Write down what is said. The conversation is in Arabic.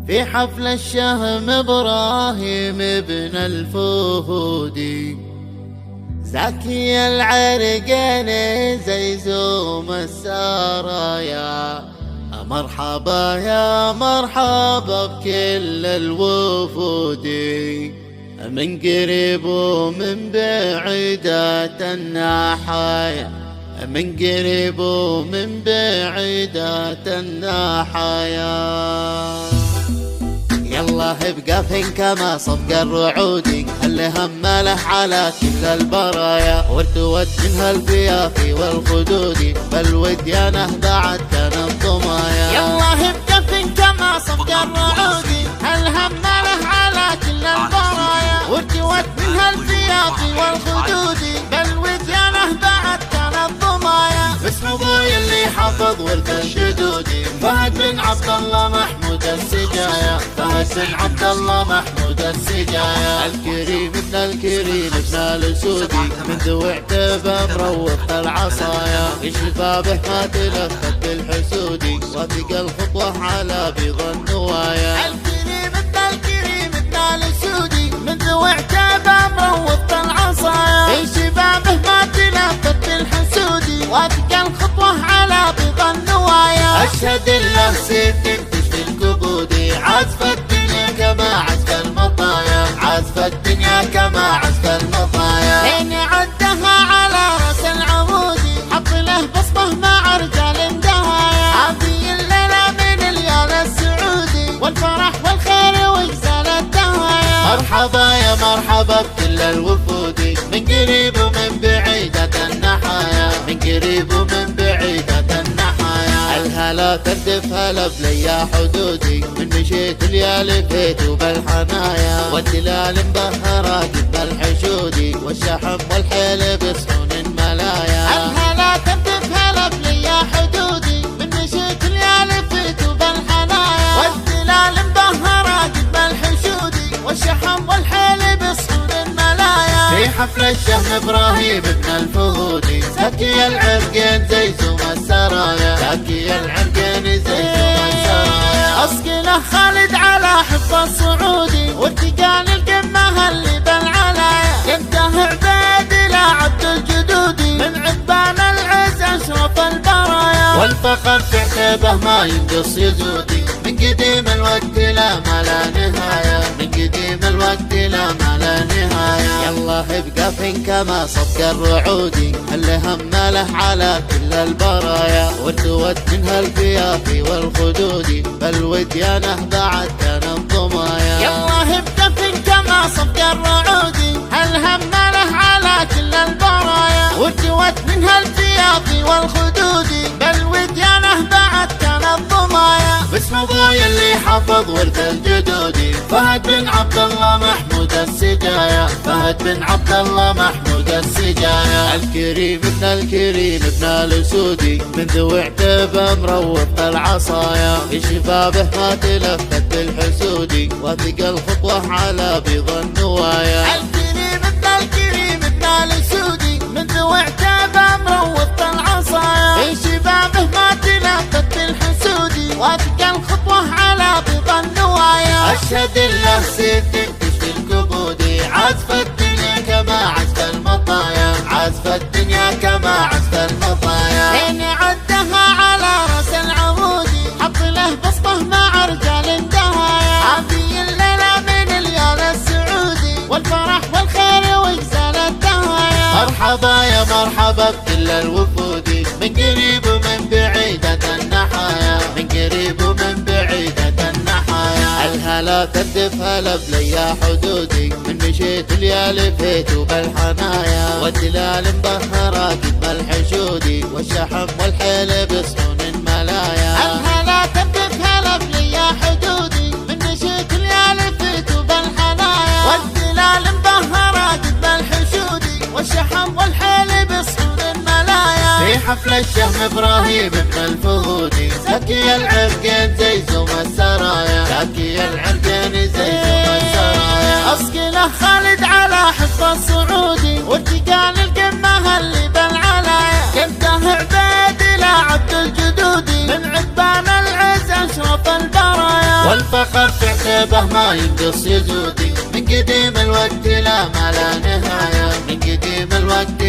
في حفل الشهم إبراهيم ابن الفهودي، زكي العرقين زيزوم السرايا. مرحبا يا مرحبا بكل الوفود، من قريب ومن بعيدة الناحايا، من قريب ومن بعيدة الناحايا. يلا ابقى فين كما صفق الرعود، اللي همله على كل البرايا. وارتوت منها الفيافي والخدود، بالوديانه بعد كان الضمايا. يلا ابقى فين كما صفق الرعود، الهمله على كل البرايا. وارتوت منها الفيافي والخدود، بالوديانه بعد كان الضمايا. باسم ابوي اللي حفظ ورث الجدود، فهد بن عبد الله محمود السجايا. فهد بن عبد الله محمود السجايا، الكريم ابن الكريم ابن الاسودي، من ذوي عتبه مروق العصايا. شبابه ما تلفت بالحسودي، وثق الخطوه على بيض النوايا. الكريم ابن الاسودي، من ذوي عتبه مروق العصايا. شبابه ما تلفت بالحسودي، وثق الخطوه على بيض النوايا. اشهد الله سيف تشفي الكبود، عزف الدنيا كما عزف المطايا. عزف الدنيا كما عزف المطايا. حين عدها على راس العمود، حط له بصمه مع رجال دهايا. هذه الليله من الليال السعودي، والفرح والخير وجزال الدهايا. مرحبا يا مرحبا بكل الوفود، من قريب ومن بعيدة النحايا. من قريب ومن بعيدة النحايا. الهلا تردف هلا بليا حدودي، من مشيت ليالي فيت وبالحنايا. والدلال مبهرة قد الحشودي، والشحم والحيل بصحون ملايا. الهلا تردف هلا بليا حدودي، من مشيت ليالي فيت وبالحنايا. والدلال مبهرة قد الحشودي، والشحم والحيل بصحون ملايا. في حفل الشهم إبراهيم ابن الفهودي، زكي العرقين زيزوم السرايا. زكي العرقين زيزوم السرايا. أصقله خالد على حفظ الصعودي، وارتقال القمة اللي بالعلايا. ينتهي عبيد إلى عبد الجدودي، من عبان العز أشرف البرايا. والفخر في عتبه ما ينقص يزودي، من قديم الوقت لا ما لا نهاية. من قديم الوقت لا ما لا نهاية. يلا ابقى فين كما صفق الرعودي، اللي همله على كل البرايا. وارتوت منها الفيافي والخدود، بالوديانه بعد كان الضمايا. يلا ابقى فين كما صفق الرعودي، الهمله على كل البرايا. وارتوت منها الفيافي والخدود، بالوديانه بعد كان الضمايا. باسم ابوي اللي حفظ ورث الجدود، فهد بن عبد الله محمود السجايا. فهد بن عبد الله محمود السجايا، الكريم ابن الكريم ابن الاسودي، من ذوي عتبه مروق العصايا. في شبابه ما تلفت بالحسودي، وثق الخطوه على بيض النوايا. الكريم ابن الاسودي، من ذوي عتبه مروق العصايا. في شبابه ما تلفت بالحسودي، وثق الخطوه على بيض النوايا. اشهد الله سيف تشفي الكبود، عزف الدنيا كما عزف المطايا. عزف الدنيا كما عزف المطايا. حين عدها على راس العمود، حط له بصمه مع رجال دهايا. هذه الليله من الليال السعودي، والفرح والخير وجزال الدهايا. مرحبا يا مرحبا بكل الوفود، من قريب ومن بعيدة النحايا. من قريب ومن بعيدة النحايا. الهلا تردف هلا بليا حدودي، من مشيت ليالي فيت وبالحنايا. والدلال مبهرة قد الحشودي، والشحم والحيل بصحون ملايا. الهلا تردف هلا بليا حدودي، من مشيت ليالي فيت وبالحنايا. والدلال مبهرة قد الحشودي، والشحم والحيل بصحون ملايا. في حفل الشهم إبراهيم ابن الفهودي، زكي العرقين زيزوم السرايا. زكي العرقين زيزوم السرايا. أصقله خالد على حفظ الصعودي، وارتقال القمة اللي بالعلايا. ينتهي عبيد إلى عبد الجدودي، من عبان العز أشرف البرايا. فخف عتبه ما ينقص يزودي، من قديم الوقت لا ما لا نهاية، من قديم الوقت